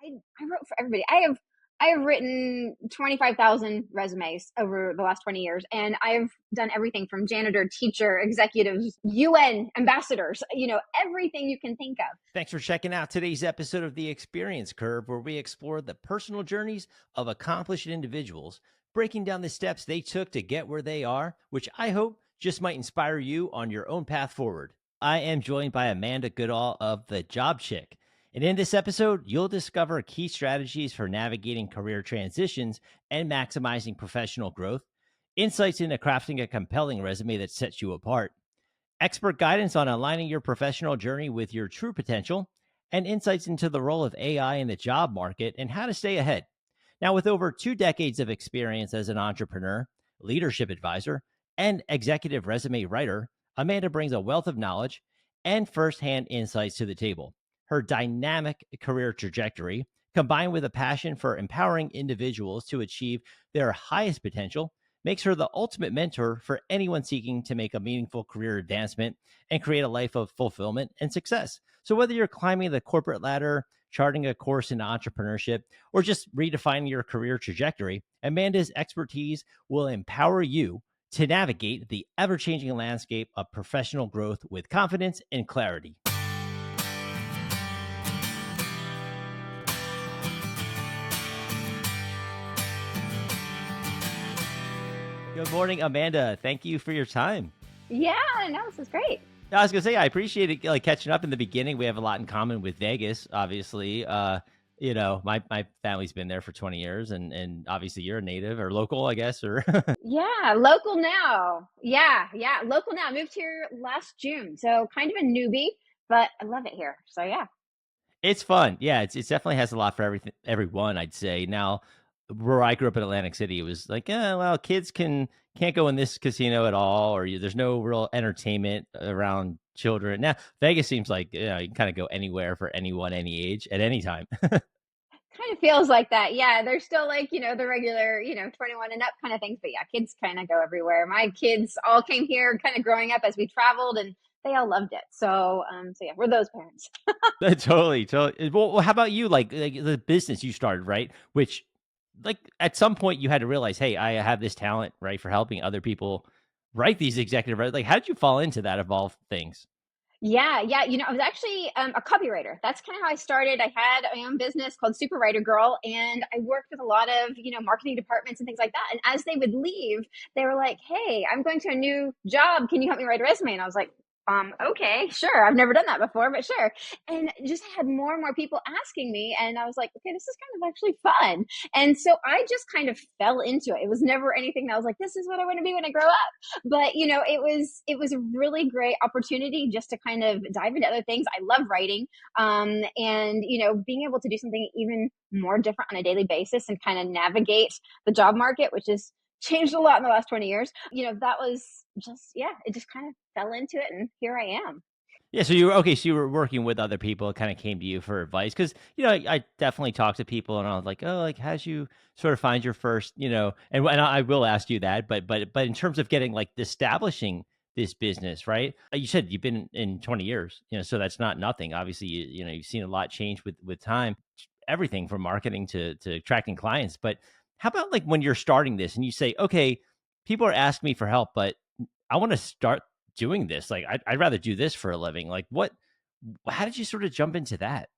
I wrote for everybody. I have written 25,000 resumes over the last 20 years, and I've done everything from janitor, teacher, executives, UN ambassadors, everything you can think of. Thanks for checking out today's episode of The Experience Curve, where we explore the personal journeys of accomplished individuals, breaking down the steps they took to get where they are, which I hope just might inspire you on your own path forward. I am joined by Amanda Goodall of The Job Chick. And in this episode, you'll discover key strategies for navigating career transitions and maximizing professional growth, insights into crafting a compelling resume that sets you apart, expert guidance on aligning your professional journey with your true potential, and insights into the role of AI in the job market and how to stay ahead. Now, with over 2 decades of experience as an entrepreneur, leadership advisor, and executive resume writer, Amanda brings a wealth of knowledge and firsthand insights to the table. Her dynamic career trajectory, combined with a passion for empowering individuals to achieve their highest potential, makes her the ultimate mentor for anyone seeking to make a meaningful career advancement and create a life of fulfillment and success. So whether you're climbing the corporate ladder, charting a course in entrepreneurship, or just redefining your career trajectory, Amanda's expertise will empower you to navigate the ever-changing landscape of professional growth with confidence and clarity. Good morning, Amanda. Thank you for your time. Yeah, no, this is great. I was gonna say I appreciate it, like catching up in the beginning. We have a lot in common with Vegas, obviously. My family's been there for 20 years, and obviously you're a native or local, I guess, or Yeah, local now. Yeah, local now. Moved here last June, so kind of a newbie, but I love it here. So yeah. it's fun. Yeah, it definitely has a lot for everyone, I'd say. Now, where I grew up in Atlantic City, it was like, well, kids can't go in this casino at all, or there's no real entertainment around children. Now, Vegas seems like you can kind of go anywhere for anyone, any age, at any time. Kind of feels like that. Yeah, there's still like, the regular, 21 and up kind of things. But yeah, kids kind of go everywhere. My kids all came here kind of growing up as we traveled, and they all loved it. So yeah, we're those parents. Totally, totally. Well, how about you? Like the business you started, right? Which, like, at some point you had to realize, hey, I have this talent, right, for helping other people write these executive. Like, how did you fall into that of all things? Yeah, yeah. I was actually a copywriter. That's kind of how I started. I had my own business called Super Writer Girl, and I worked with a lot of, marketing departments and things like that. And as they would leave, they were like, "Hey, I'm going to a new job. Can you help me write a resume?" And I was like, okay, sure. I've never done that before, but sure. And just had more and more people asking me, and I was like, okay, this is kind of actually fun. And so I just kind of fell into it. It was never anything that I was like, this is what I want to be when I grow up. But it was a really great opportunity just to kind of dive into other things. I love writing, and being able to do something even more different on a daily basis and kind of navigate the job market, which has changed a lot in the last 20 years. That was just, yeah, it just kind of fell into it, and here I am. Yeah, so you were okay. So you were working with other people. It kind of came to you for advice because I definitely talk to people, and I was like, oh, like how'd you sort of find your first, and I will ask you that, but in terms of getting like establishing this business, right? You said you've been in 20 years, so that's not nothing. Obviously, you've seen a lot change with time, everything from marketing to attracting clients. But how about like when you're starting this and you say, okay, people are asking me for help, but I want to start doing this. Like, I'd rather do this for a living. Like, how did you sort of jump into that?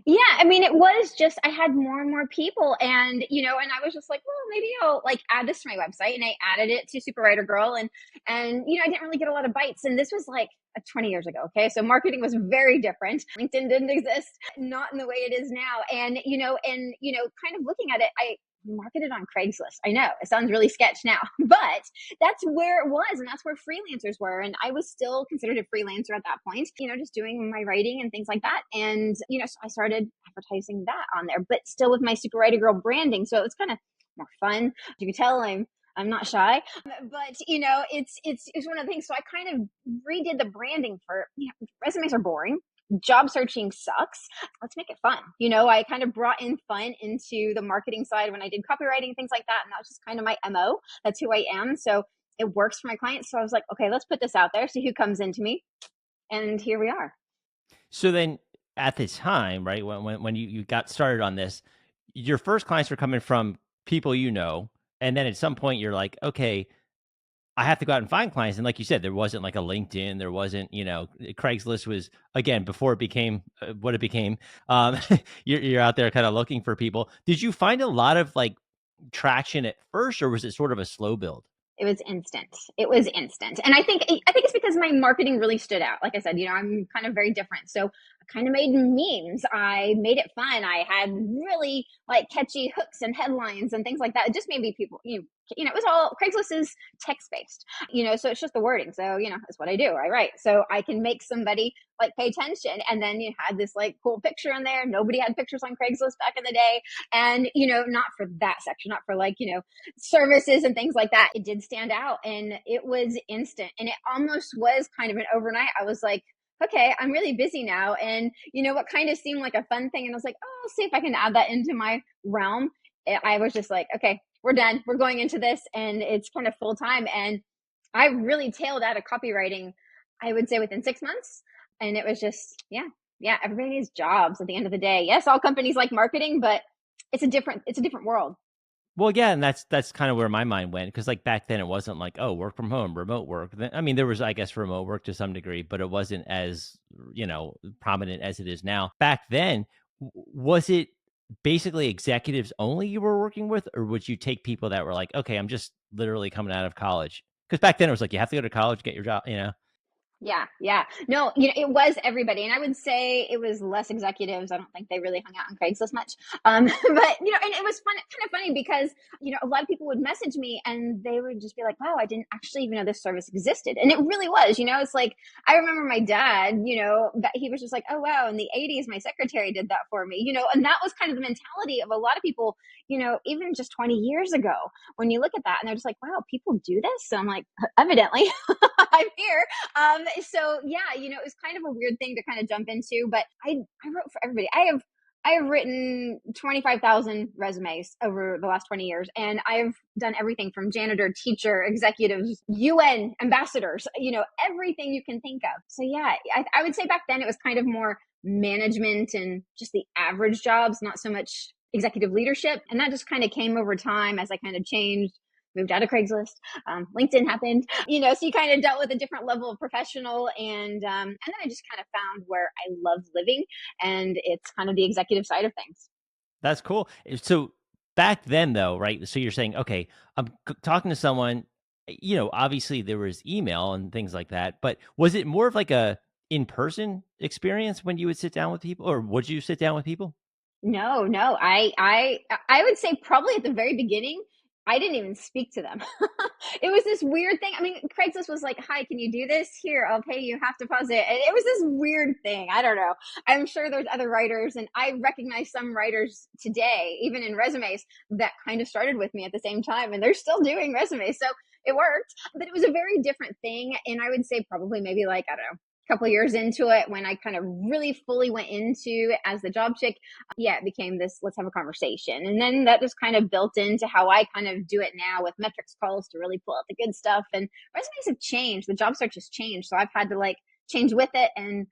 Yeah, I mean, it was just I had more and more people, and I was just like, well, maybe I'll like add this to my website, and I added it to Super Writer Girl, and I didn't really get a lot of bites, and this was like 20 years ago. Okay, so marketing was very different. LinkedIn didn't exist, not in the way it is now, and kind of looking at it, I marketed on Craigslist. I know it sounds really sketch now, but that's where it was, and that's where freelancers were, and I was still considered a freelancer at that point, just doing my writing and things like that. And so I started advertising that on there, but still with my Super Writer Girl branding, so it's kind of more fun. You can tell I'm not shy, but it's one of the things. So I kind of redid the branding for, resumes are boring, job searching sucks, let's make it fun. I kind of brought in fun into the marketing side when I did copywriting, things like that. And that was just kind of my MO. That's who I am. So it works for my clients. So I was like, okay, let's put this out there, see who comes into me. And here we are. So then at the time, right, when you got started on this, your first clients were coming from people you know, and then at some point you're like, okay, I have to go out and find clients. And like you said, there wasn't like a LinkedIn, there wasn't, Craigslist was again before it became what it became. Um, you're out there kind of looking for people. Did you find a lot of like traction at first, or was it sort of a slow build? It was instant. It was instant. And I think it's because my marketing really stood out. Like I said, I'm kind of very different. So I kind of made memes. I made it fun. I had really like catchy hooks and headlines and things like that. It just made me people, it was all Craigslist is text based, so it's just the wording. So, it's what I do. I write. So I can make somebody like pay attention. And then you had this like cool picture in there. Nobody had pictures on Craigslist back in the day. And, not for that section, not for like, services and things like that. It did stand out and it was instant. And it almost was kind of an overnight. I was like, okay, I'm really busy now. And what kind of seemed like a fun thing. And I was like, oh, I'll see if I can add that into my realm. I was just like, okay, we're done. We're going into this. And it's kind of full time. And I really tailed out of copywriting, I would say within 6 months. And it was just, yeah, everybody needs jobs at the end of the day. Yes, all companies like marketing, but it's a different world. Well, yeah, and that's kind of where my mind went because like back then it wasn't like, oh, work from home, remote work. I mean, there was, I guess, remote work to some degree, but it wasn't as prominent as it is now. Back then, was it basically executives only you were working with, or would you take people that were like, okay, I'm just literally coming out of college? Because back then it was like you have to go to college, get your job. Yeah, yeah. No, it was everybody. And I would say it was less executives. I don't think they really hung out on Craigslist much. But, and it was kind of funny because, a lot of people would message me and they would just be like, wow, I didn't actually even know this service existed. And it really was, it's like, I remember my dad, that he was just like, oh, wow, in the 80s, my secretary did that for me, and that was kind of the mentality of a lot of people, even just 20 years ago, when you look at that and they're just like, wow, people do this. So I'm like, evidently I'm here. So yeah, it was kind of a weird thing to kind of jump into, but I wrote for everybody. I have written 25,000 resumes over the last 20 years, and I've done everything from janitor, teacher, executives, UN ambassadors, everything you can think of. So yeah, I would say back then it was kind of more management and just the average jobs, not so much executive leadership. And that just kind of came over time as I kind of changed, moved out of Craigslist. LinkedIn happened, so you kind of dealt with a different level of professional. And then I just kind of found where I love living, and it's kind of the executive side of things. That's cool. So back then, though, right? So you're saying, okay, I'm talking to someone. Obviously there was email and things like that, but was it more of like a in-person experience when you would sit down with people, or would you sit down with people? No, no. I would say probably at the very beginning, I didn't even speak to them. It was this weird thing. I mean, Craigslist was like, "Hi, can you do this? Here, I'll pay you half deposit." And it was this weird thing. I don't know. I'm sure there's other writers, and I recognize some writers today, even in resumes, that kind of started with me at the same time, and they're still doing resumes. So it worked, but it was a very different thing. And I would say probably maybe like, I don't know, a couple of years into it, when I kind of really fully went into as the job chick, yeah, it became this, let's have a conversation. And then that just kind of built into how I kind of do it now with metrics calls to really pull out the good stuff. And resumes have changed. The job search has changed. So I've had to like change with it. And,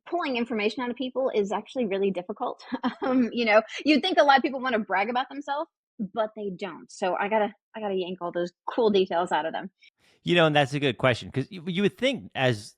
pulling information out of people is actually really difficult. You'd think a lot of people want to brag about themselves, but they don't. So I gotta yank all those cool details out of them. And that's a good question because you would think as,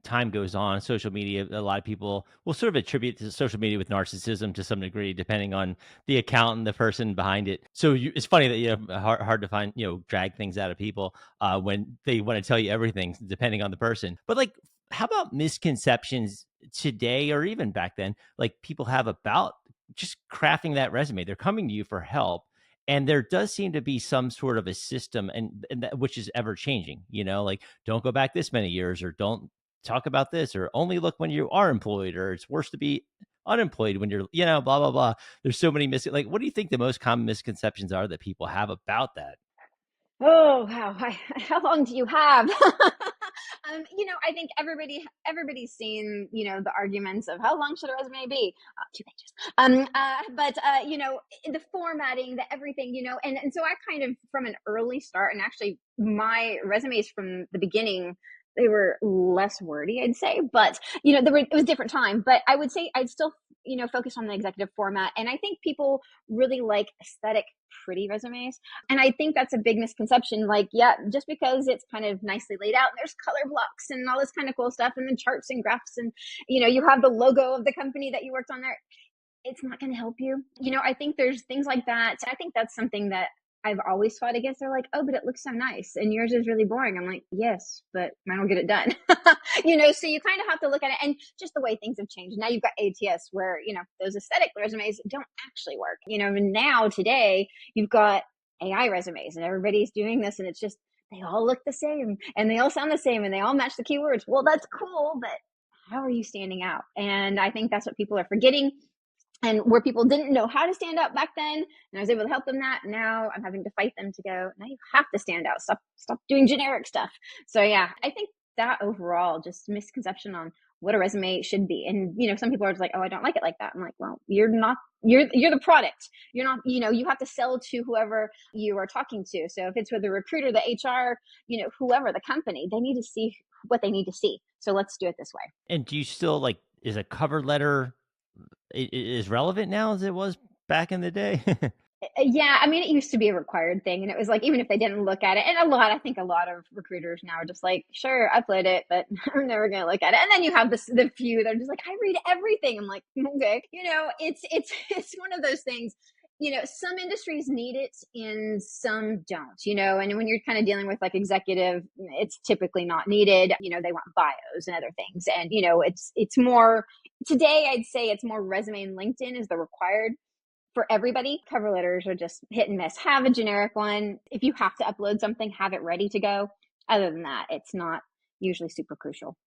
time goes on, social media, a lot of people will sort of attribute to social media with narcissism to some degree, depending on the account and the person behind it. So it's funny that, hard to find, drag things out of people when they want to tell you everything, depending on the person. But like, how about misconceptions today or even back then, like people have about just crafting that resume? They're coming to you for help, and there does seem to be some sort of a system, and that, which is ever changing, like don't go back this many years, or don't talk about this, or only look when you are employed, or it's worse to be unemployed when you're, blah, blah, blah. There's so many like, what do you think the most common misconceptions are that people have about that? Oh, wow. How long do you have? I think everybody's seen, the arguments of how long should a resume be? 2 pages. But the formatting, the everything, and so I kind of from an early start, and actually my resumes from the beginning they were less wordy, I'd say, but it was a different time. But I would say I'd still, focus on the executive format. And I think people really like aesthetic, pretty resumes. And I think that's a big misconception. Like, yeah, just because it's kind of nicely laid out and there's color blocks and all this kind of cool stuff and then charts and graphs and, you have the logo of the company that you worked on there, it's not going to help you. I think there's things like that. I think that's something that I've always fought against. They're like, oh, but it looks so nice and yours is really boring. I'm like, yes, but mine will get it done. So you kind of have to look at it, and just the way things have changed. Now you've got ATS where, those aesthetic resumes don't actually work. And now today you've got AI resumes and everybody's doing this, and it's just, they all look the same and they all sound the same and they all match the keywords. Well, that's cool, but how are you standing out? And I think that's what people are forgetting. And where people didn't know how to stand out back then, and I was able to help them that, now I'm having to fight them to go, now you have to stand out. Stop doing generic stuff. So yeah, I think that overall just misconception on what a resume should be. And some people are just like, oh, I don't like it like that. I'm like, well, you're the product. You're not, you have to sell to whoever you are talking to. So if it's with the recruiter, the HR, whoever, the company, they need to see what they need to see. So let's do it this way. And do you still like, is a cover letter is relevant now as it was back in the day? Yeah, I mean, it used to be a required thing, and it was like, even if they didn't look at it, and I think a lot of recruiters now are just like, sure, upload it, but I'm never gonna look at it. And then you have the few that are just like, I read everything. I'm like, okay, it's one of those things. Some industries need it and some don't. And when you're kind of dealing with like executive, it's typically not needed. They want bios and other things, and it's more today. I'd say it's more resume and LinkedIn is the required for everybody. Cover letters are just hit and miss. Have a generic one. If you have to upload something, have it ready to go. Other than that, it's not usually super crucial.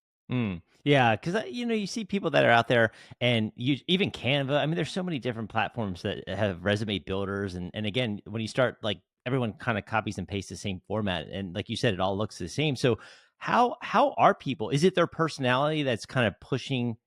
Yeah, because you see people that are out there, and you even Canva. I mean, there's so many different platforms that have resume builders, and again, when you start like everyone kind of copies and pastes the same format, and like you said, it all looks the same. So how are people? Is it their personality that's kind of pushing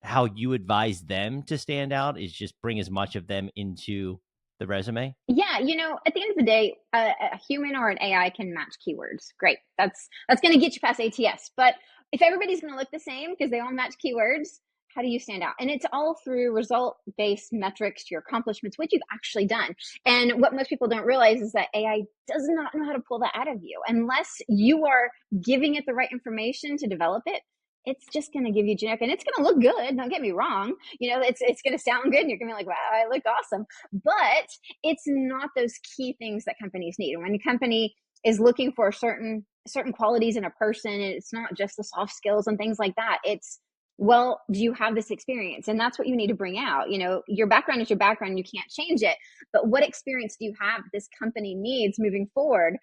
how you advise them to stand out? Is just bring as much of them into the resume? Yeah, at the end of the day, a human or an AI can match keywords. Great. That's going to get you past ATS. But if everybody's going to look the same because they all match keywords, how do you stand out? And it's all through result-based metrics, your accomplishments, what you've actually done. And what most people don't realize is that AI does not know how to pull that out of you unless you are giving it the right information to develop it. It's just going to give you generic, and it's going to look good. Don't get me wrong. It's going to sound good, and you're going to be like, wow, I look awesome. But it's not those key things that companies need. And when a company is looking for certain qualities in a person, it's not just the soft skills and things like that. It's, well, do you have this experience? And that's what you need to bring out. Your background is your background. You can't change it. But what experience do you have this company needs moving forward,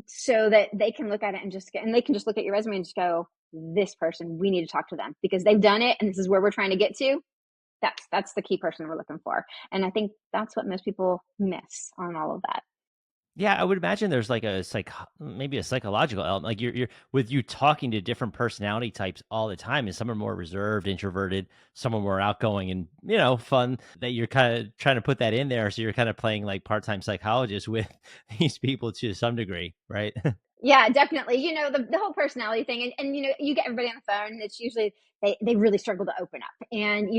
so that they can look at it and they can just look at your resume and just go, this person, we need to talk to them because they've done it and this is where we're trying to get to. That's the key person we're looking for. And I think that's what most people miss on all of that. Yeah, I would imagine there's like maybe a psychological element. Like you're with you talking to different personality types all the time, and some are more reserved, introverted, some are more outgoing and fun. That you're kind of trying to put that in there, so you're kind of playing like part-time psychologist with these people to some degree, right? Yeah, definitely. The whole personality thing. And you get everybody on the phone, and it's usually they really struggle to open up. And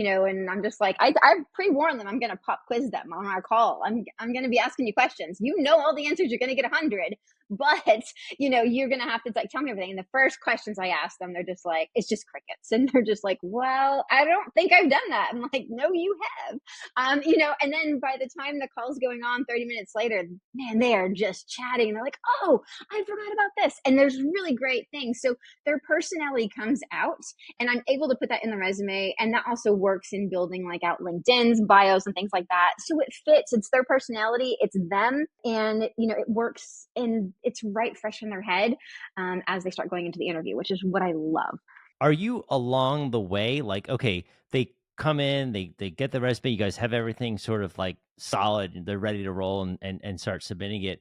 I'm just like, I pre-warn them, I'm going to pop quiz them on our call. I'm going to be asking you questions. All the answers, you're going to get 100, but you're going to have to like tell me everything. And the first questions I ask them, they're just like, it's just crickets. And they're just like, well, I don't think I've done that. I'm like, no, you have. And then by the time the call's going on 30 minutes later, man, they are just chatting. They're like, oh, I forgot about this. And there's really great things. So their personality comes out, and I'm able to put that in the resume. And that also works in building like out LinkedIn's bios and things like that. So it fits. It's their personality. It's them. And, it works, and it's right fresh in their head as they start going into the interview, which is what I love. Are you along the way? Like, okay, they come in, they get the resume, you guys have everything sort of like solid, and they're ready to roll and start submitting it.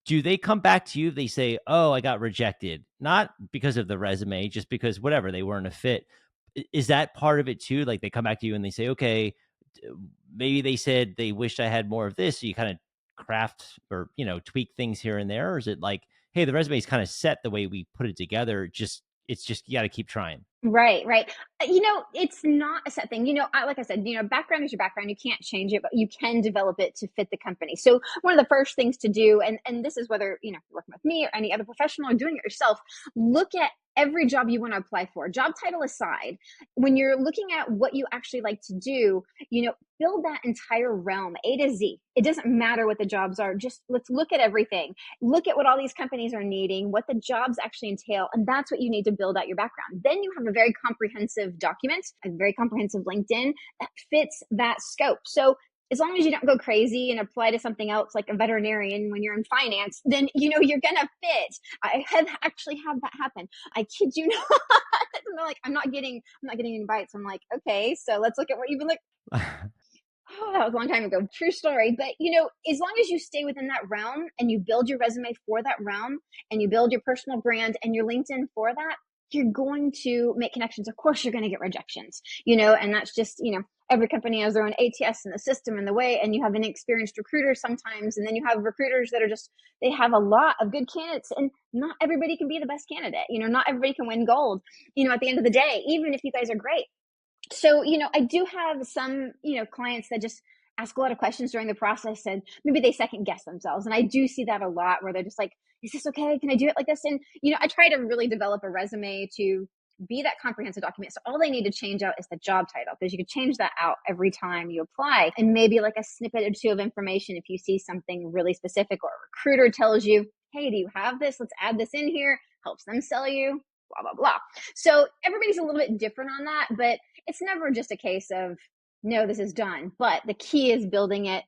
Do they come back to you? They say, oh, I got rejected, not because of the resume, just because whatever, they weren't a fit. Is that part of it too? Like they come back to you and they say, okay, maybe they said they wished I had more of this. So you kind of craft or, tweak things here and there. Or is it like, hey, the resume is kind of set the way we put it together. Just it's just, you got to keep trying. Right, right. It's not a set thing. Like I said, background is your background. You can't change it, but you can develop it to fit the company. So one of the first things to do, and this is whether, you're working with me or any other professional or doing it yourself, look at every job you want to apply for, job title aside. When you're looking at what you actually like to do, build that entire realm, A to Z. It doesn't matter what the jobs are. Just let's look at everything. Look at what all these companies are needing, what the jobs actually entail, and that's what you need to build out your background. Then you have a very comprehensive document, a very comprehensive LinkedIn that fits that scope. So as long as you don't go crazy and apply to something else like a veterinarian when you're in finance, then you're gonna fit. I have actually had that happen. I kid you not. They're like, I'm not getting any bites. I'm like, okay, so let's look at what you've been Oh, that was a long time ago. True story. But, as long as you stay within that realm and you build your resume for that realm and you build your personal brand and your LinkedIn for that, you're going to make connections. Of course, you're going to get rejections, and that's just, every company has their own ATS and the system and the way, and you have an experienced recruiter sometimes. And then you have recruiters that are they have a lot of good candidates, and not everybody can be the best candidate. Not everybody can win gold, at the end of the day, even if you guys are great. So, I do have some, clients that just ask a lot of questions during the process, and maybe they second guess themselves. And I do see that a lot where they're just like, is this okay? Can I do it like this? And, I try to really develop a resume to be that comprehensive document. So all they need to change out is the job title, because you could change that out every time you apply, and maybe like a snippet or two of information if you see something really specific, or a recruiter tells you, hey, do you have this? Let's add this in here. Helps them sell you, blah, blah, blah. So everybody's a little bit different on that, but it's never just a case of, no, this is done. But the key is building it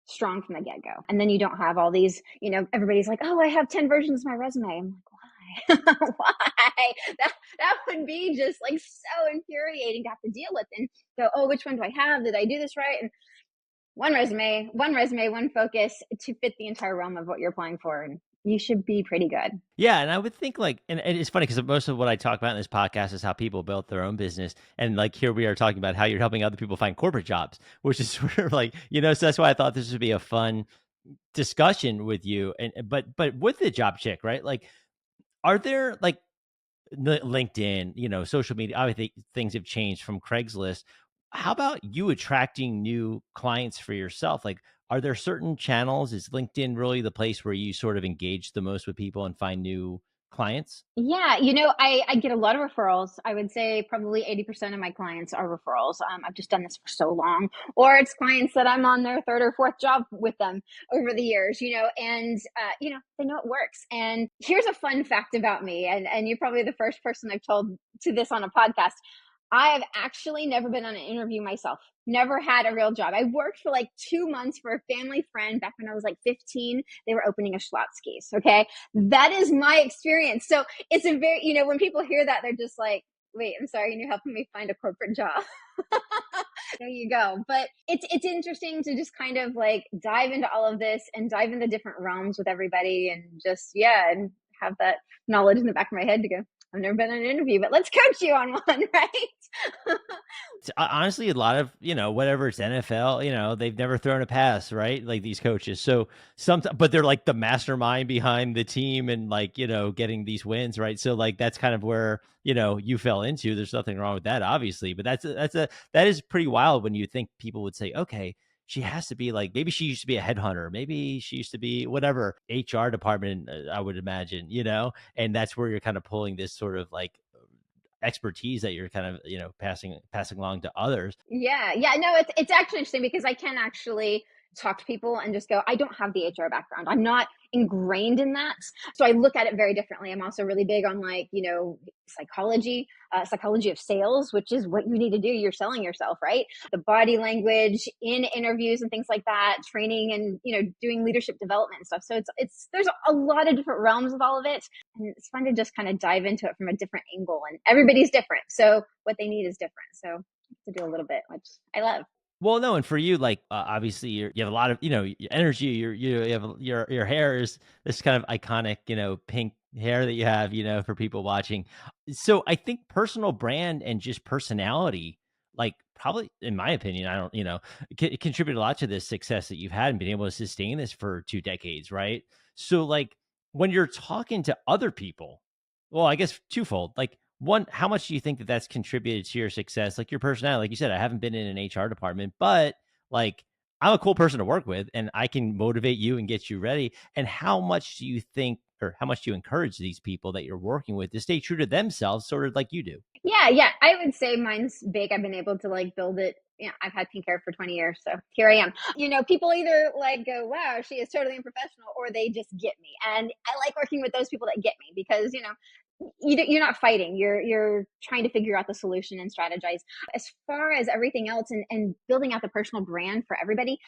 strong from the get-go. And then you don't have all these, everybody's like, oh, I have 10 versions of my resume. I'm like, why? Why? That would be just like so infuriating to have to deal with and go, oh, which one do I have? Did I do this right? And one resume, one focus to fit the entire realm of what you're applying for. And you should be pretty good. Yeah, and I would think like, and it's funny because most of what I talk about in this podcast is how people built their own business, and like here we are talking about how you're helping other people find corporate jobs, which is sort of like, so that's why I thought this would be a fun discussion with you. And but with the job chick, right? Like, are there like LinkedIn, social media? Obviously, things have changed from Craigslist. How about you attracting new clients for yourself? Like, are there certain channels? Is LinkedIn really the place where you sort of engage the most with people and find new clients? Yeah, I get a lot of referrals. I would say probably 80% of my clients are referrals. I've just done this for so long. Or it's clients that I'm on their third or fourth job with them over the years, and, they know it works. And here's a fun fact about me, and you're probably the first person I've told to this on a podcast. I have actually never been on an interview myself. Never had a real job. I worked for like 2 months for a family friend back when I was like 15. They were opening a Schlotzsky's. Okay. That is my experience. So it's a very, when people hear that, they're just like, wait, I'm sorry, and you're helping me find a corporate job. There you go. But it's interesting to just kind of like dive into all of this and dive into different realms with everybody, and just, yeah, and have that knowledge in the back of my head to go, I've never been on an interview, but let's coach you on one, right? Honestly, a lot of, whatever it's NFL, they've never thrown a pass, right? Like these coaches. So sometimes, but they're like the mastermind behind the team and like, getting these wins, right? So like, that's kind of where, you fell into. There's nothing wrong with that, obviously, but that is pretty wild when you think people would say, okay, she has to be like, maybe she used to be a headhunter. Maybe she used to be whatever HR department, I would imagine, and that's where you're kind of pulling this sort of like expertise that you're kind of, passing along to others. Yeah. Yeah. No, it's actually interesting because I can actually talk to people and just go, I don't have the HR background. I'm not ingrained in that. So I look at it very differently. I'm also really big on like, psychology of sales, which is what you need to do. You're selling yourself, right? The body language in interviews and things like that, training and, doing leadership development and stuff. So there's a lot of different realms of all of it. And it's fun to just kind of dive into it from a different angle, and everybody's different. So what they need is different. So to do a little bit, which I love. Well, no, and for you, like obviously, you have a lot of energy. You have your hair is this kind of iconic, pink hair that you have, for people watching. So I think personal brand and just personality, like probably in my opinion, I don't, contribute a lot to this success that you've had and been able to sustain this for 2 decades, right? So like when you're talking to other people, Well, I guess twofold. Like, one, how much do you think that that's contributed to your success? Like your personality, like you said, I haven't been in an HR department, but like I'm a cool person to work with and I can motivate you and get you ready. And how much do you think, or how much do you encourage these people that you're working with to stay true to themselves, sort of like you do? Yeah, yeah. I would say mine's big. I've been able to like build it. Yeah, I've had pink hair for 20 years, so here I am. People either like go, "Wow, she is totally unprofessional," or they just get me. And I like working with those people that get me because you're not fighting. You're trying to figure out the solution and strategize. As far as everything else and building out the personal brand for everybody,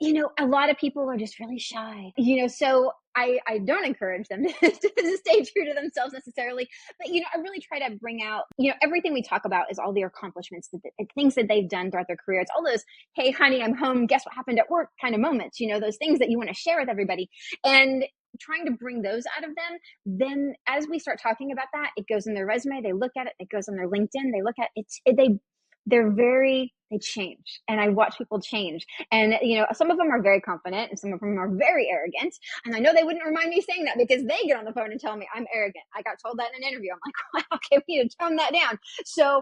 a lot of people are just really shy. So I don't encourage them to stay true to themselves necessarily. But, I really try to bring out, everything we talk about is all their accomplishments, things that they've done throughout their career. It's all those, hey, honey, I'm home. Guess what happened at work kind of moments, those things that you want to share with everybody. And trying to bring those out of them. Then as we start talking about that, it goes in their resume. They look at it. It goes on their LinkedIn. They look at it. They change. And I watch people change. And, some of them are very confident and some of them are very arrogant. And I know they wouldn't remind me saying that because they get on the phone and tell me I'm arrogant. I got told that in an interview. I'm like, wow, okay, we need to tone that down. So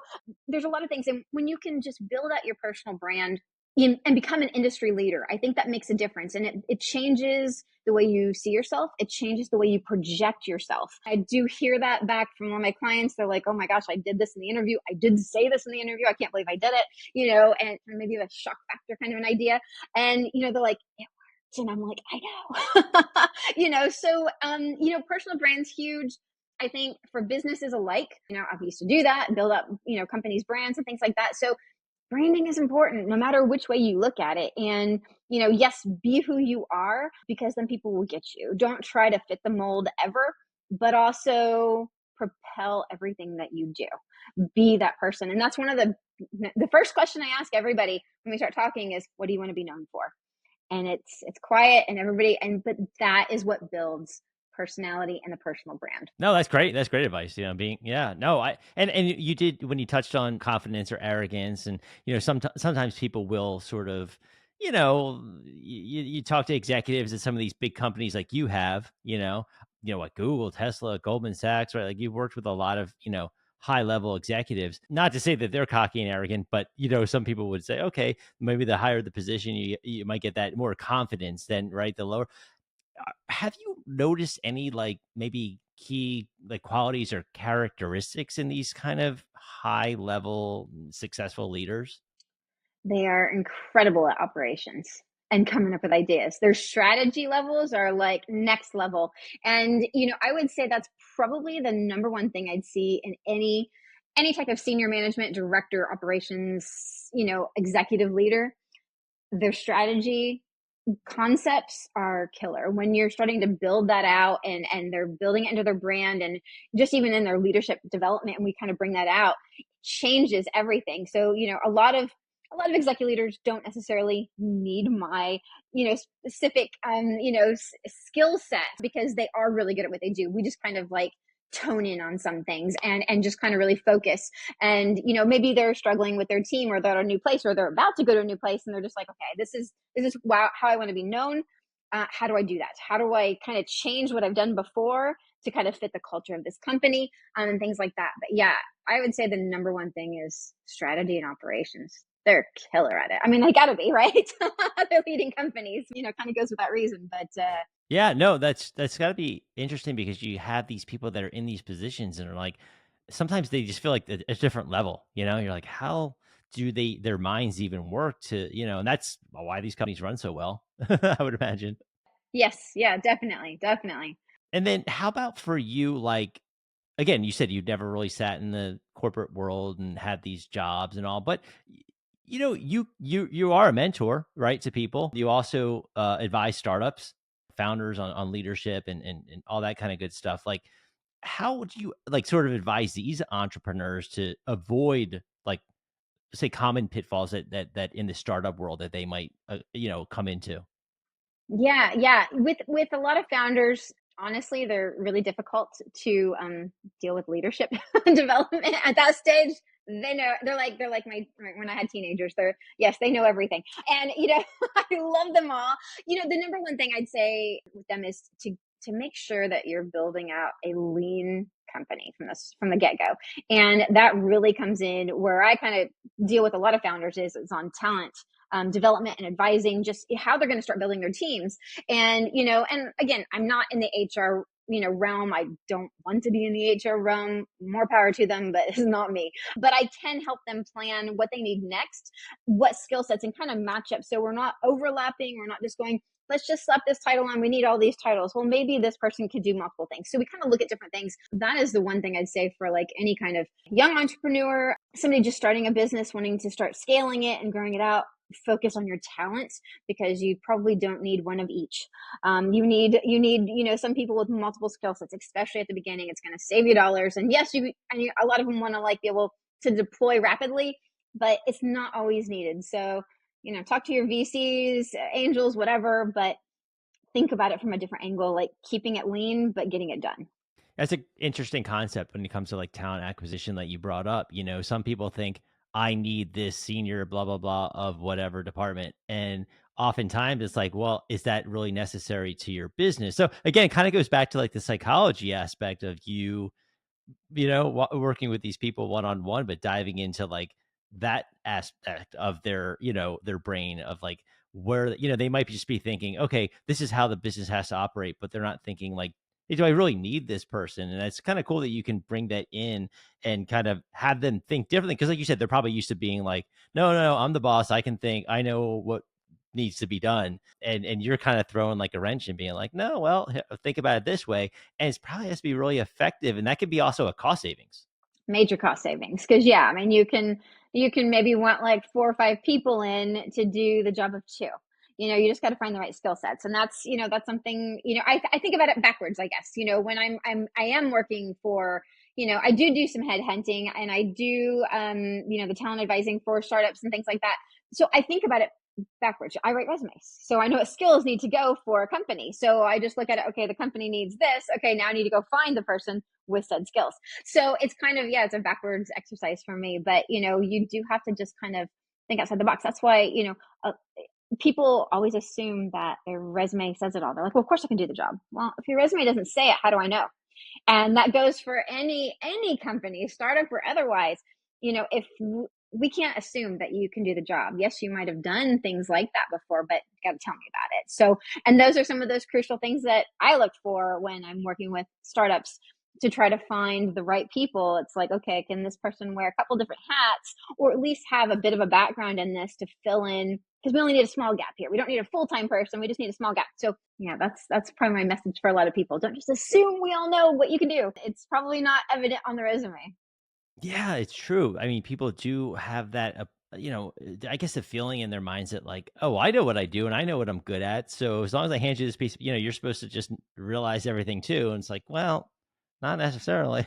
there's a lot of things. And when you can just build out your personal brand and become an industry leader, I think that makes a difference. And it changes the way you see yourself. It changes the way you project yourself. I do hear that back from one of my clients. They're like, oh my gosh, I did this in the interview. I did say this in the interview. I can't believe I did it, and maybe the shock factor kind of an idea. And, they're like, it worked. And I'm like, I know, so, personal brand's huge. I think for businesses alike, I've used to do that and build up, companies' brands and things like that. So branding is important no matter which way you look at it. And, yes, be who you are because then people will get you. Don't try to fit the mold ever, but also propel everything that you do. Be that person. And that's one of the first question I ask everybody when we start talking is, what do you want to be known for? And it's quiet and but that is what builds personality and the personal brand. No, that's great. That's great advice. Yeah, no, and you did when you touched on confidence or arrogance, and sometimes people will sort of, you talk to executives at some of these big companies like you have, what Google, Tesla, Goldman Sachs, right? Like you've worked with a lot of, high level executives. Not to say that they're cocky and arrogant, but some people would say, okay, maybe the higher the position, you might get that more confidence than right the lower. Have you noticed any like maybe key like qualities or characteristics in these kind of high level successful leaders? They are incredible at operations and coming up with ideas. Their strategy levels are like next level. And, I would say that's probably the number one thing I'd see in any type of senior management, director, operations, executive leader. Their strategy concepts are killer when you're starting to build that out and they're building it into their brand and just even in their leadership development, and we kind of bring that out, it changes everything. So a lot of executive leaders don't necessarily need my specific skill set because they are really good at what they do. We just kind of like tone in on some things and just kind of really focus. And maybe they're struggling with their team or they're at a new place or they're about to go to a new place and they're just like, okay, this is wow, how I want to be known. How do I do that? How do I kind of change what I've done before to kind of fit the culture of this company, and things like that? But yeah, I would say the number one thing is strategy and operations. They're killer at it. I mean, they gotta be, right? They're leading companies, kind of goes with that reason. But Yeah, no, that's got to be interesting because you have these people that are in these positions and are like, sometimes they just feel like a different level. You're like, how do their minds even work to, and that's why these companies run so well. I would imagine. yes, yeah, definitely, definitely. And then how about for you, like, again, you said you'd never really sat in the corporate world and had these jobs and all, but you are a mentor, right, to people. You also advise startups, founders on leadership and all that kind of good stuff. Like, how would you like sort of advise these entrepreneurs to avoid like say common pitfalls that in the startup world that they might come into? Yeah, yeah. With a lot of founders, honestly, they're really difficult to deal with leadership development at that stage. They know they're like when I had teenagers. They know everything, and I love them all. The number one thing I'd say with them is to make sure that you're building out a lean company from the get-go. And that really comes in where I kind of deal with a lot of founders is on talent development and advising, just how they're going to start building their teams. And, and again, I'm not in the HR realm. I don't want to be in the HR realm. More power to them, but it's not me. But I can help them plan what they need next, what skill sets, and kind of match up. So we're not overlapping. We're not just going, let's just slap this title on. We need all these titles. Well, maybe this person could do multiple things. So we kind of look at different things. That is the one thing I'd say for like any kind of young entrepreneur, somebody just starting a business, wanting to start scaling it and growing it out. Focus on your talents, because you probably don't need one of each. You need, some people with multiple skill sets, especially at the beginning. It's going to save you dollars. And yes, a lot of them want to like be able to deploy rapidly, but it's not always needed. So, talk to your VCs, angels, whatever, but think about it from a different angle, like keeping it lean, but getting it done. That's an interesting concept when it comes to like talent acquisition that you brought up. Some people think I need this senior blah, blah, blah of whatever department. And oftentimes it's like, well, is that really necessary to your business? So again, it kind of goes back to like the psychology aspect of working with these people one-on-one, but diving into like that aspect of their brain of like where, they might just be thinking, okay, this is how the business has to operate, but they're not thinking like, hey, do I really need this person? And it's kind of cool that you can bring that in and kind of have them think differently. Cause like you said, they're probably used to being like, no, I'm the boss. I can think, I know what needs to be done. And you're kind of throwing like a wrench and being like, no, well, think about it this way. And it's probably has to be really effective. And that could be also a cost savings. Major cost savings. Cause yeah, I mean, you can maybe want like 4 or 5 people in to do the job of 2. You just got to find the right skill sets. And that's, that's something, I think about it backwards, I guess, when I am working for, I do some head hunting, and I do, the talent advising for startups and things like that. So I think about it backwards. I write resumes, so I know what skills need to go for a company. So I just look at it. Okay, the company needs this. Okay, now I need to go find the person with said skills. So it's kind of, it's a backwards exercise for me, but you do have to just kind of think outside the box. That's why, people always assume that their resume says it all. They're like, well, of course I can do the job. Well, if your resume doesn't say it, how do I know? And that goes for any company, startup or otherwise. If we can't assume that you can do the job. Yes, you might have done things like that before, but you got to tell me about it. So, and those are some of those crucial things that I look for when I'm working with startups to try to find the right people. It's like, okay, can this person wear a couple different hats, or at least have a bit of a background in this to fill in? Because we only need a small gap here. We don't need a full-time person. We just need a small gap. So yeah, that's probably my message for a lot of people. Don't just assume we all know what you can do. It's probably not evident on the resume. Yeah, it's true. I mean, people do have that, I guess the feeling in their minds that like, oh, I know what I do and I know what I'm good at. So as long as I hand you this piece, you're supposed to just realize everything too. And it's like, well, not necessarily,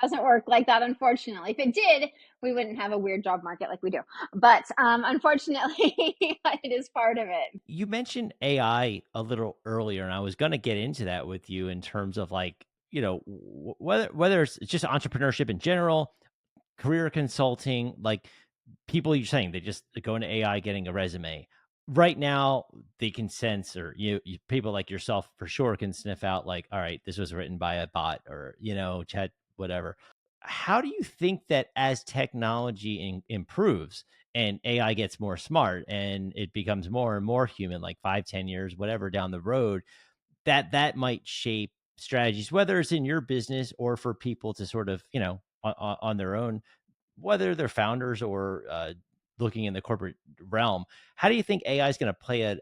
Doesn't work like that, unfortunately. If it did, we wouldn't have a weird job market like we do. But unfortunately, it is part of it. You mentioned AI a little earlier, and I was going to get into that with you in terms of like, whether it's just entrepreneurship in general, career consulting, like people you're saying they just go into AI getting a resume. Right now, they can sense, or people like yourself for sure can sniff out like, all right, this was written by a bot or chat, whatever. How do you think that as technology improves and AI gets more smart and it becomes more and more human, like 5, 10 years, whatever down the road, that might shape strategies, whether it's in your business or for people to sort of, on their own, whether they're founders or looking in the corporate realm. How do you think AI is going to play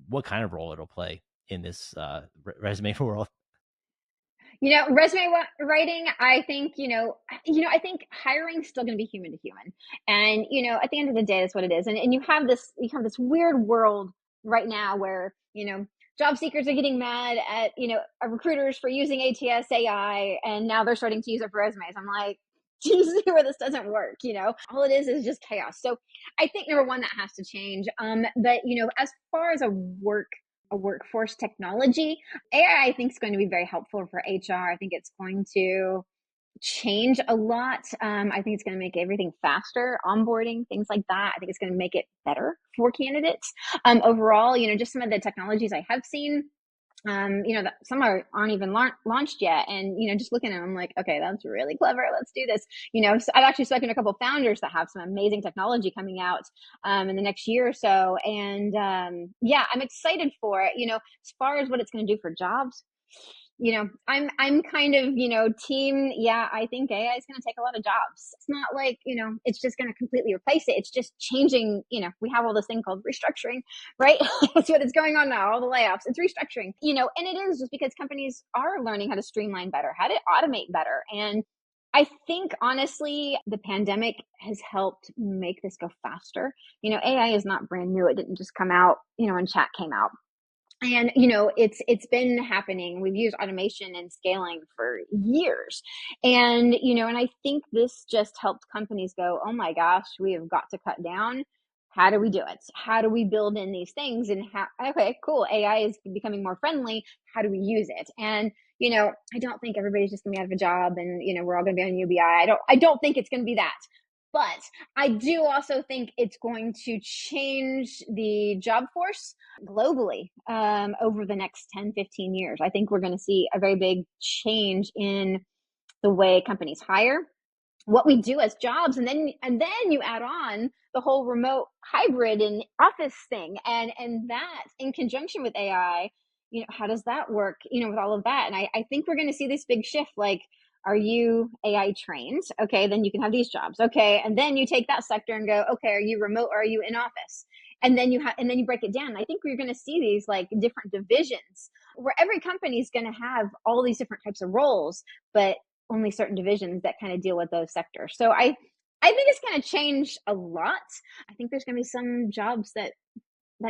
what kind of role it'll play in this resume world? Resume writing, I think, I think hiring is still going to be human to human. And, at the end of the day, that's what it is. And you have this weird world right now where, job seekers are getting mad at, recruiters for using ATS AI, and now they're starting to use it for resumes. I'm like, do you see where this doesn't work? All it is just chaos. So I think number one, that has to change. But, as far as a workforce technology, AI, I think, is going to be very helpful for HR. I think it's going to change a lot. I think it's going to make everything faster, onboarding, things like that. I think it's going to make it better for candidates. Overall, just some of the technologies I have seen, Some aren't even launched yet. And, just looking at them, I'm like, okay, that's really clever. Let's do this. So I've actually spoken to a couple of founders that have some amazing technology coming out in the next year or so. And yeah, I'm excited for it. As far as what it's going to do for jobs, I'm kind of, team, yeah, I think AI is going to take a lot of jobs. It's not like, it's just going to completely replace it. It's just changing, we have all this thing called restructuring, right? That's what is going on now, all the layoffs. It's restructuring, and it is just because companies are learning how to streamline better, how to automate better. And I think honestly, the pandemic has helped make this go faster. AI is not brand new. It didn't just come out, when chat came out. And it's been happening. We've used automation and scaling for years. And and I think this just helped companies go, oh my gosh, we have got to cut down. How do we do it? How do we build in these things? And okay, cool, AI is becoming more friendly. How do we use it? And I don't think everybody's just gonna be out of a job and we're all gonna be on UBI. I don't think it's gonna be that. But I do also think it's going to change the job force globally over the next 10, 15 years. I think we're going to see a very big change in the way companies hire, what we do as jobs, and then you add on the whole remote hybrid and office thing, and that in conjunction with AI, how does that work, with all of that? And I think we're going to see this big shift, like, are you AI trained? Okay, then you can have these jobs. Okay, and then you take that sector and go, okay, are you remote or are you in office? And then you break it down. I think we're going to see these like different divisions where every company is going to have all these different types of roles, but only certain divisions that kind of deal with those sectors. So I think it's going to change a lot. I think there's going to be some jobs that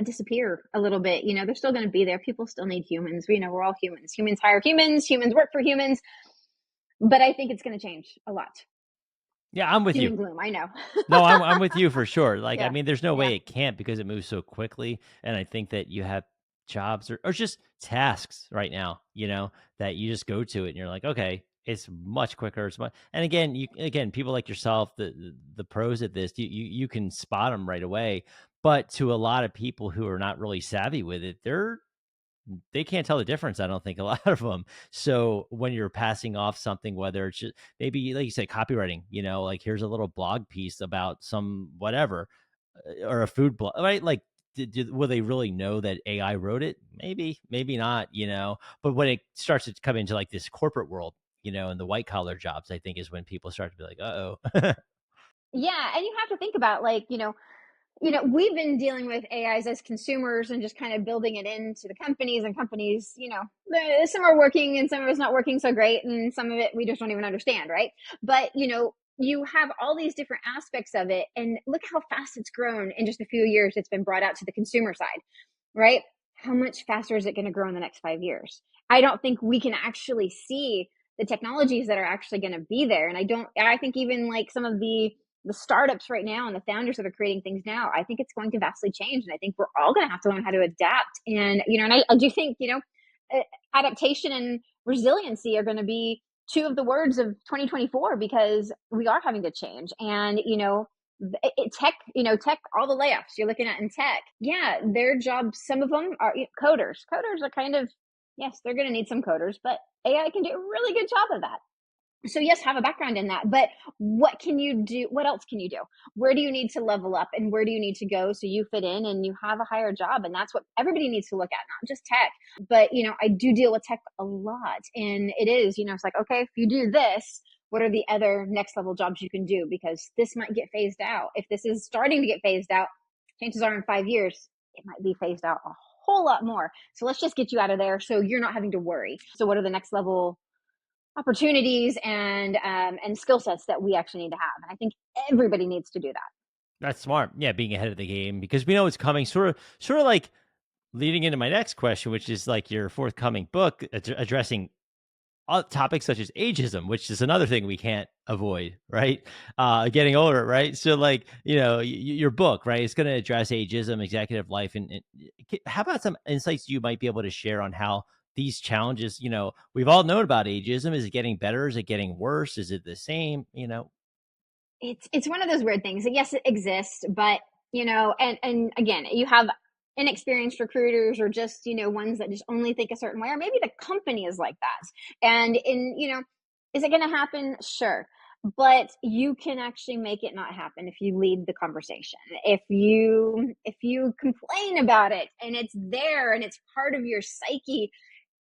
disappear a little bit. They're still going to be there. People still need humans. We're all humans. Humans hire humans. Humans work for humans. But I think it's going to change a lot. Yeah, I'm with Doom you. and gloom. I know. No, I'm with you for sure. Like, I Yeah. mean, there's no Yeah. way it can't because it moves so quickly. And I think that you have jobs or just tasks right now, that you just go to it and you're like, okay, it's much quicker. It's much, and again, people like yourself, the pros at this, you can spot them right away. But to a lot of people who are not really savvy with it, they can't tell the difference. I don't think a lot of them. So when you're passing off something, whether it's just maybe like you say, copywriting, like here's a little blog piece about some whatever, or a food blog, right? Like, will they really know that AI wrote it? Maybe, maybe not, but when it starts to come into like this corporate world, and the white collar jobs, I think is when people start to be like, uh-oh. Yeah. And you have to think about, like, we've been dealing with AIs as consumers and just kind of building it into the companies, and companies, some are working and some of it's not working so great. And some of it we just don't even understand. Right. But, you have all these different aspects of it, and look how fast it's grown in just a few years. It's been brought out to the consumer side, right? How much faster is it going to grow in the next 5 years? I don't think we can actually see the technologies that are actually going to be there. And I think even like some of the startups right now and the founders that are creating things now, I think it's going to vastly change. And I think we're all going to have to learn how to adapt. And, and I do think, adaptation and resiliency are going to be two of the words of 2024, because we are having to change. And, tech, tech, all the layoffs you're looking at in tech. Yeah, their jobs, some of them are coders. Coders are kind of, yes, they're going to need some coders, but AI can do a really good job of that. So yes, have a background in that, but what can you do? What else can you do? Where do you need to level up, and where do you need to go so you fit in and you have a higher job? And that's what everybody needs to look at, not just tech. But, I do deal with tech a lot, and it is, it's like, okay, if you do this, what are the other next level jobs you can do? Because this might get phased out. If this is starting to get phased out, chances are in 5 years, it might be phased out a whole lot more. So let's just get you out of there so you're not having to worry. So what are the next level opportunities and skill sets that we actually need to have? And I think everybody needs to do that. That's smart. Yeah, being ahead of the game because we know it's coming. Sort of like leading into my next question, which is like your forthcoming book addressing topics such as ageism, which is another thing we can't avoid, right? Getting older, right? So, like, your book, right, it's going to address ageism, executive life, and how about some insights you might be able to share on how these challenges, we've all known about ageism. Is it getting better? Is it getting worse? Is it the same? It's one of those weird things. Yes, it exists, but and again, you have inexperienced recruiters, or just, ones that just only think a certain way, or maybe the company is like that. And is it going to happen? Sure. But you can actually make it not happen if you lead the conversation. If you complain about it and it's there and it's part of your psyche,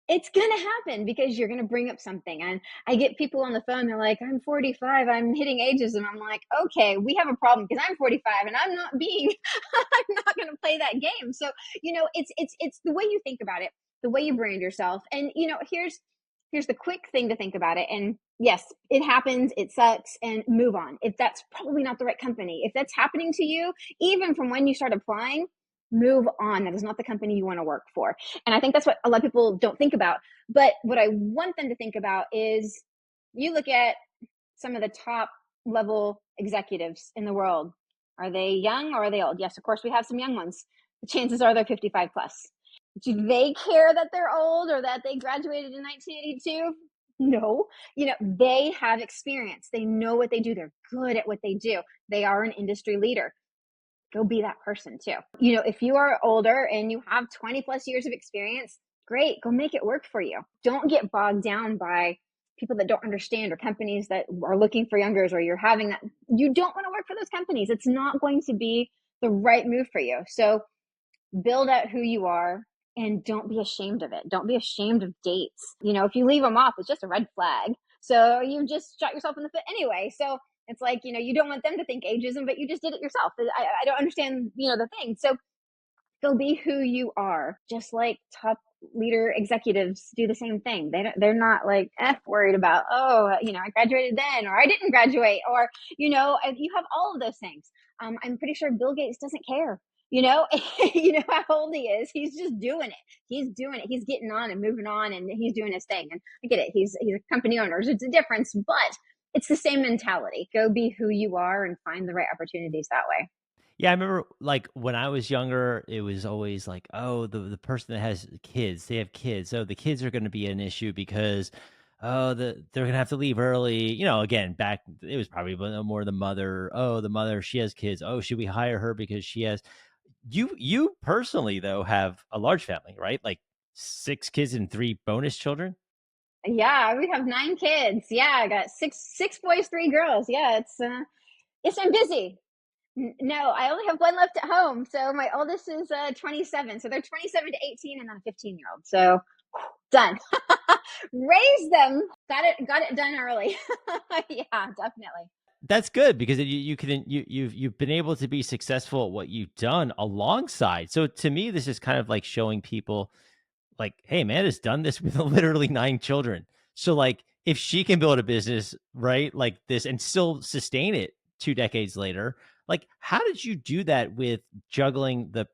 it's going to happen because you're going to bring up something. And I get people on the phone, they're like, I'm 45, I'm hitting ageism. I'm like, okay, we have a problem because I'm 45 and I'm not being, I'm not going to play that game. So, it's the way you think about it, the way you brand yourself. And, here's the quick thing to think about it. And yes, it happens, it sucks, and move on. If that's probably not the right company, if that's happening to you, even from when you start applying, move on. That is not the company you want to work for. And I think that's what a lot of people don't think about. But what I want them to think about is, you look at some of the top level executives in the world. Are they young or are they old? Yes, of course, we have some young ones. The chances are they're 55 plus. Do they care that they're old or that they graduated in 1982? No. They have experience. They know what they do. They're good at what they do. They are an industry leader. Go be that person too. If you are older and you have 20 plus years of experience, great, go make it work for you. Don't get bogged down by people that don't understand, or companies that are looking for youngers, or you're having that. You don't want to work for those companies. It's not going to be the right move for you. So build out who you are and don't be ashamed of it. Don't be ashamed of dates. If you leave them off, it's just a red flag. So you just shot yourself in the foot anyway. So it's like, you don't want them to think ageism, but you just did it yourself. I don't understand, the thing. So go be who you are. Just like top leader executives do the same thing. They're not like worried about, I graduated then, or I didn't graduate, or, you have all of those things. I'm pretty sure Bill Gates doesn't care. You know how old he is. He's just doing it. He's doing it. He's getting on and moving on, and he's doing his thing. And I get it. He's a company owner. It's a difference, but it's the same mentality. Go be who you are and find the right opportunities that way. Yeah, I remember like when I was younger, it was always like, oh, the person that has kids, they have kids. Oh, the kids are going to be an issue because they're going to have to leave early. Again, back it was probably more the mother. Oh, the mother, she has kids. Oh, should we hire her because she has you personally though have a large family, right? Like 6 kids and 3 bonus children. Yeah, we have 9 kids. Yeah, I got six boys, 3 girls. Yeah, it's been busy. No, I only have one left at home. So my oldest is 27. So they're 27 to 18, and then a 15-year-old. So done. Raise them. Got it done early. Yeah, definitely. That's good because you've been able to be successful at what you've done alongside. So to me, this is kind of like showing people like, hey, Amanda's done this with literally 9 children. So like if she can build a business, right, like this and still sustain it 2 decades later, like how did you do that with juggling the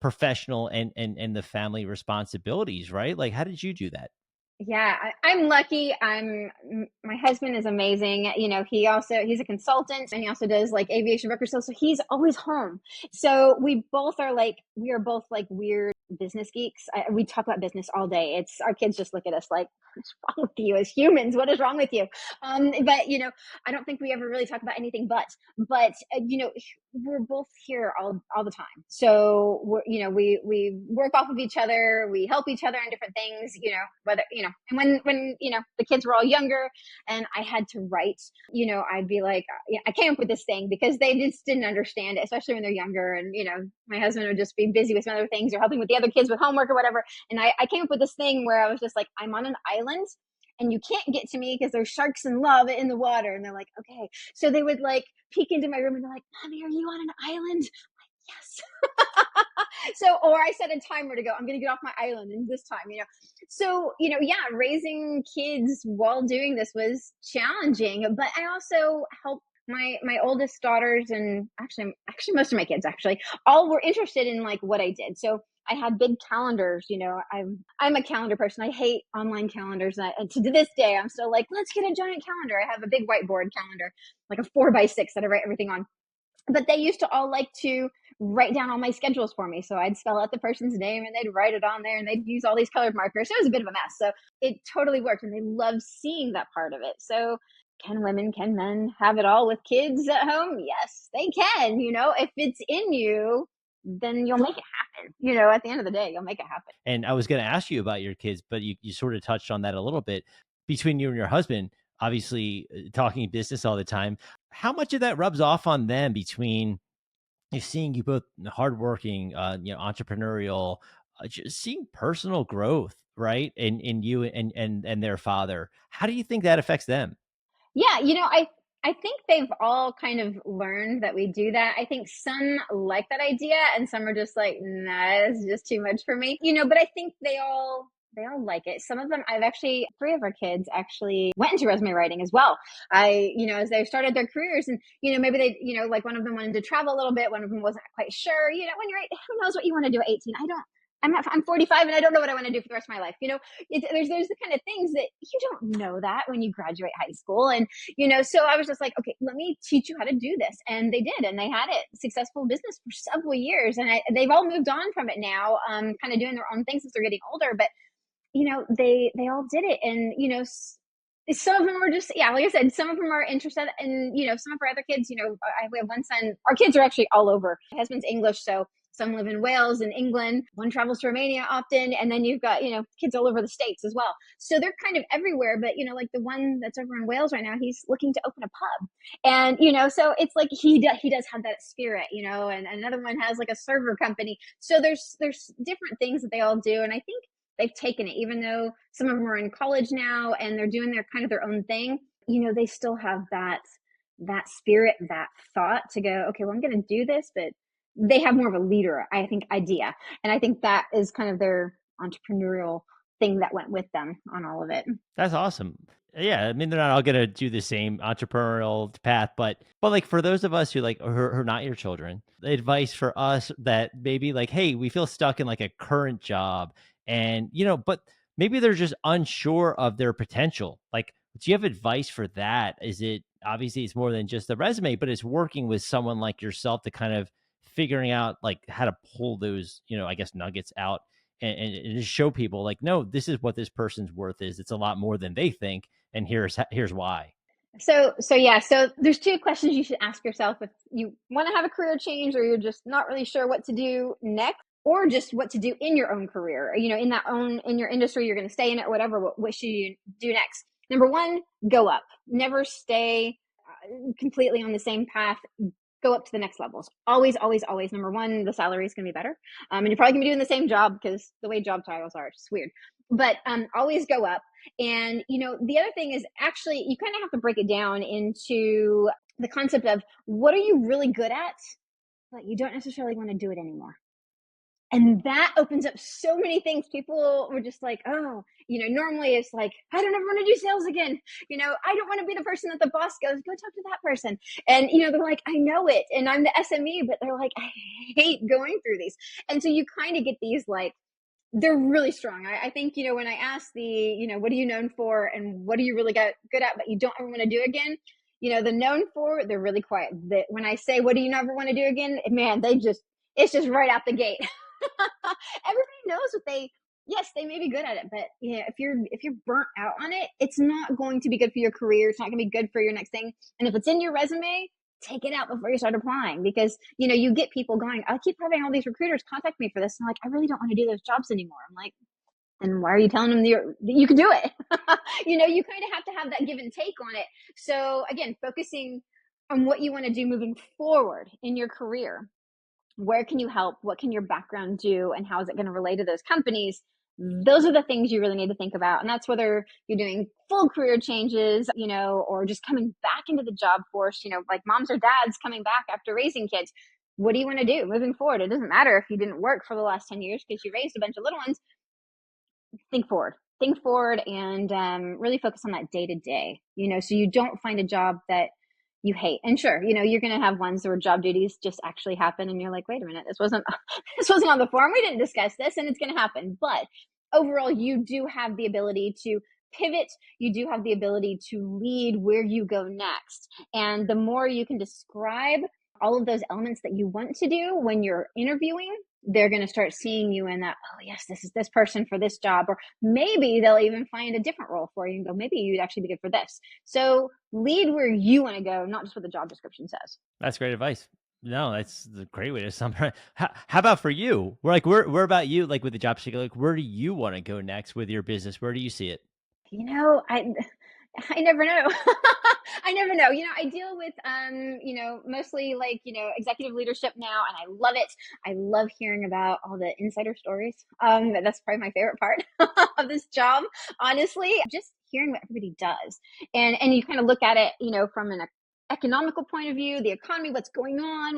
professional and the family responsibilities, right? Like how did you do that? Yeah, I'm lucky. My husband is amazing. He's a consultant, and he also does like aviation record sales. So he's always home. So we are both like weird business geeks. We talk about business all day. It's our kids just look at us like, what's wrong with you as humans? What is wrong with you? But I don't think we ever really talk about anything but we're both here all the time. So we work off of each other. We help each other in different things, whether, and when the kids were all younger and I had to write, I'd be like, I came up with this thing because they just didn't understand it, especially when they're younger. And, my husband would just be busy with some other things or helping with the other kids with homework or whatever. And I came up with this thing where I was just like, I'm on an island and you can't get to me because there's sharks and lava in the water. And they're like, okay. So they would like peek into my room and they're like, Mommy, are you on an island? Yes. So, or I set a timer to go, I'm going to get off my island in this time, So, yeah, raising kids while doing this was challenging, but I also helped my oldest daughters, and actually most of my kids actually all were interested in like what I did. So I had big calendars, I'm a calendar person. I hate online calendars. And to this day, I'm still like, let's get a giant calendar. I have a big whiteboard calendar, like a 4x6 that I write everything on. But they used to all like to write down all my schedules for me. So I'd spell out the person's name and they'd write it on there and they'd use all these colored markers. So it was a bit of a mess. So it totally worked and they love seeing that part of it. So can men have it all with kids at home? Yes, they can. If it's in you, then you'll make it happen. At the end of the day, you'll make it happen. And I was going to ask you about your kids, but you sort of touched on that a little bit. Between you and your husband, obviously talking business all the time, how much of that rubs off on them between seeing you both hardworking, entrepreneurial, just seeing personal growth, right? In you and their father. How do you think that affects them? Yeah, I think they've all kind of learned that we do that. I think some like that idea and some are just like, nah, it's just too much for me. But I think they all like it. Some of them, I've actually, three of our kids actually went into resume writing as well. As they started their careers and, maybe they, like one of them wanted to travel a little bit. One of them wasn't quite sure, when you're, who knows what you want to do at 18? I'm 45 and I don't know what I want to do for the rest of my life. There's the kind of things that you don't know that when you graduate high school. And, so I was just like, okay, let me teach you how to do this. And they did. And they had it successful business for several years. And they've all moved on from it now, kind of doing their own things as they're getting older. But, they all did it. And, some of them were just, yeah, like I said, some of them are interested in, some of our other kids, we have one son, our kids are actually all over. My husband's English. So some live in Wales and England. One travels to Romania often. And then you've got, kids all over the States as well. So they're kind of everywhere. But, like the one that's over in Wales right now, he's looking to open a pub. And, so it's like he does have that spirit, and another one has like a server company. So there's different things that they all do. And I think they've taken it, even though some of them are in college now and they're doing their kind of their own thing, they still have that spirit, that thought to go, okay, well, I'm going to do this, but they have more of a leader, I think, idea. And I think that is kind of their entrepreneurial thing that went with them on all of it. That's awesome. Yeah, I mean, they're not all gonna do the same entrepreneurial path, but like for those of us who like who are not your children, the advice for us that maybe like, hey, we feel stuck in like a current job, and but maybe they're just unsure of their potential. Like, do you have advice for that? Is it obviously it's more than just the resume, but it's working with someone like yourself to kind of figuring out like how to pull those, I guess nuggets out and just show people like, no, this is what this person's worth is. It's a lot more than they think, and here's why. So yeah, so there's two questions you should ask yourself if you want to have a career change or you're just not really sure what to do next, or just what to do in your own career, in your industry, you're going to stay in it or whatever. What should you do next? Number one, go up. Never stay completely on the same path. Go up to the next levels. Always, always, always. Number one, the salary is going to be better. And you're probably going to be doing the same job because the way job titles are, it's weird. But always go up. And, the other thing is actually, you kind of have to break it down into the concept of what are you really good at, but you don't necessarily want to do it anymore. And that opens up so many things. People were just like, oh, normally it's like, I don't ever want to do sales again. I don't want to be the person that the boss goes, go talk to that person. And, they're like, I know it. And I'm the SME, but they're like, I hate going through these. And so you kind of get these like, they're really strong. I think, when I ask what are you known for and what are you really good at, but you don't ever want to do again, the known for, they're really quiet. When I say, what do you never want to do again? Man, it's just right out the gate. Everybody knows yes, they may be good at it, but if you're burnt out on it, it's not going to be good for your career. It's not going to be good for your next thing. And if it's in your resume, take it out before you start applying, because you get people going, I keep having all these recruiters contact me for this. And I'm like, I really don't want to do those jobs anymore. I'm like, and why are you telling them that you can do it? You kind of have to have that give and take on it. So again, focusing on what you want to do moving forward in your career. Where can you help? What can your background do? And how is it going to relate to those companies? Those are the things you really need to think about. And that's whether you're doing full career changes, or just coming back into the job force, like moms or dads coming back after raising kids. What do you want to do moving forward? It doesn't matter if you didn't work for the last 10 years because you raised a bunch of little ones. Think forward and really focus on that day to day, so you don't find a job that you hate. And sure, you're going to have ones where job duties just actually happen and you're like, wait a minute, this wasn't on the form. We didn't discuss this, and it's going to happen. But overall, you do have the ability to pivot. You do have the ability to lead where you go next. And the more you can describe all of those elements that you want to do when you're interviewing, they're going to start seeing you in that, oh yes, this is this person for this job. Or maybe they'll even find a different role for you and go, maybe you'd actually be good for this. So lead where you want to go, not just what the job description says. That's great advice. No, that's a great way to summarize. How about for you? Where about you? Like with the job seeker, like where do you want to go next with your business? Where do you see it? You know, I never know. I never know. I deal with mostly like, executive leadership now, and I love it. I love hearing about all the insider stories. That's probably my favorite part of this job, honestly. Just hearing what everybody does. And you kind of look at it, from an economical point of view, the economy, what's going on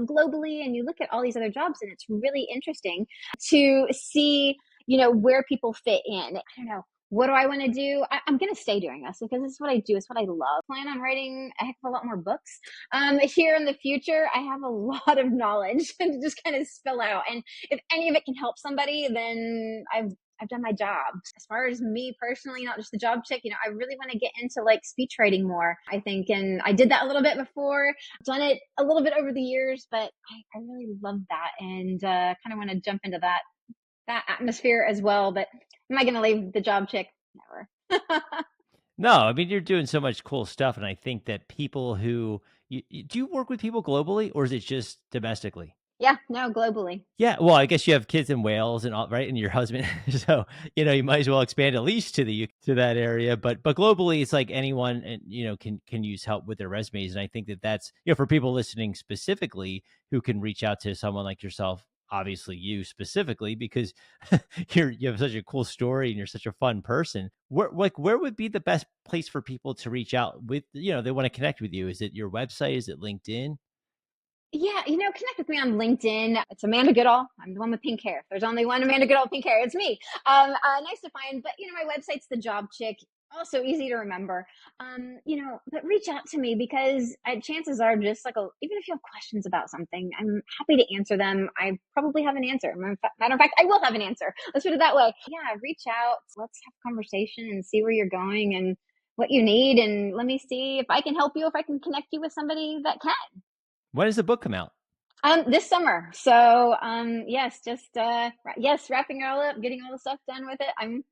globally, and you look at all these other jobs, and it's really interesting to see, where people fit in. I don't know, what do I want to do? I'm going to stay doing this because this is what I do. It's what I love. I plan on writing a heck of a lot more books here in the future. I have a lot of knowledge to just kind of spill out. And if any of it can help somebody, then I've done my job. As far as me personally, not just the job chick, I really want to get into like speech writing more, I think. And I did that a little bit before, done it a little bit over the years, but I really love that, and kind of want to jump into that atmosphere as well. But am I going to leave the job chick? Never. No, I mean you're doing so much cool stuff, and I think that people who do you work with people globally, or is it just domestically? Yeah, no, globally. Yeah, well, I guess you have kids in Wales and all, right? And your husband, so you might as well expand at least to the to that area. But globally, it's like anyone and can use help with their resumes, and I think that that's for people listening specifically who can reach out to someone like yourself. Obviously, you specifically because you have such a cool story and you're such a fun person. Where would be the best place for people to reach out with? They want to connect with you. Is it your website? Is it LinkedIn? Yeah, connect with me on LinkedIn. It's Amanda Goodall. I'm the one with pink hair. If there's only one Amanda Goodall with pink hair, it's me. Nice to find. But my website's the Job Chick. Also easy to remember. But reach out to me because chances are, just like even if you have questions about something, I'm happy to answer them. I probably have an answer. Matter of fact, I will have an answer. Let's put it that way. Yeah, reach out. Let's have a conversation and see where you're going and what you need, and let me see if I can help you. If I can connect you with somebody that can. When does the book come out? This summer. So, yes, just yes, wrapping it all up, getting all the stuff done with it. I'm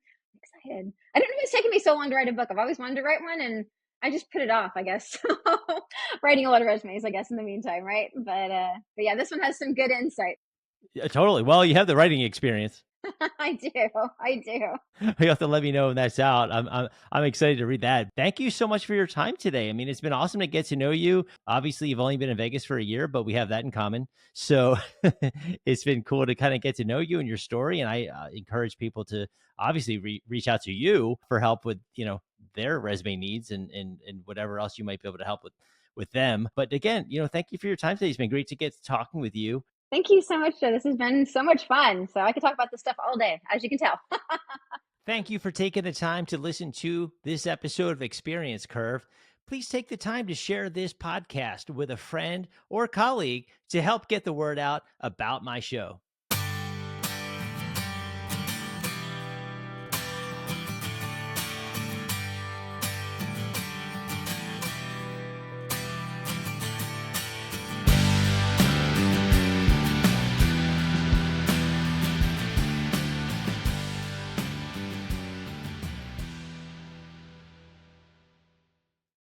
excited. I don't know if it's taken me so long to write a book. I've always wanted to write one, and I just put it off, I guess. Writing a lot of resumes, I guess, in the meantime, right? But yeah, this one has some good insight. Yeah, totally. Well, you have the writing experience. I do. I do. You have to let me know when that's out. I'm excited to read that. Thank you so much for your time today. I mean, it's been awesome to get to know you. Obviously, you've only been in Vegas for a year, but we have that in common. So it's been cool to kind of get to know you and your story. And I encourage people to obviously reach out to you for help with their resume needs and whatever else you might be able to help with them. But again, thank you for your time today. It's been great to get talking with you. Thank you so much, Joe. This has been so much fun. So I could talk about this stuff all day, as you can tell. Thank you for taking the time to listen to this episode of Experience Curve. Please take the time to share this podcast with a friend or colleague to help get the word out about my show.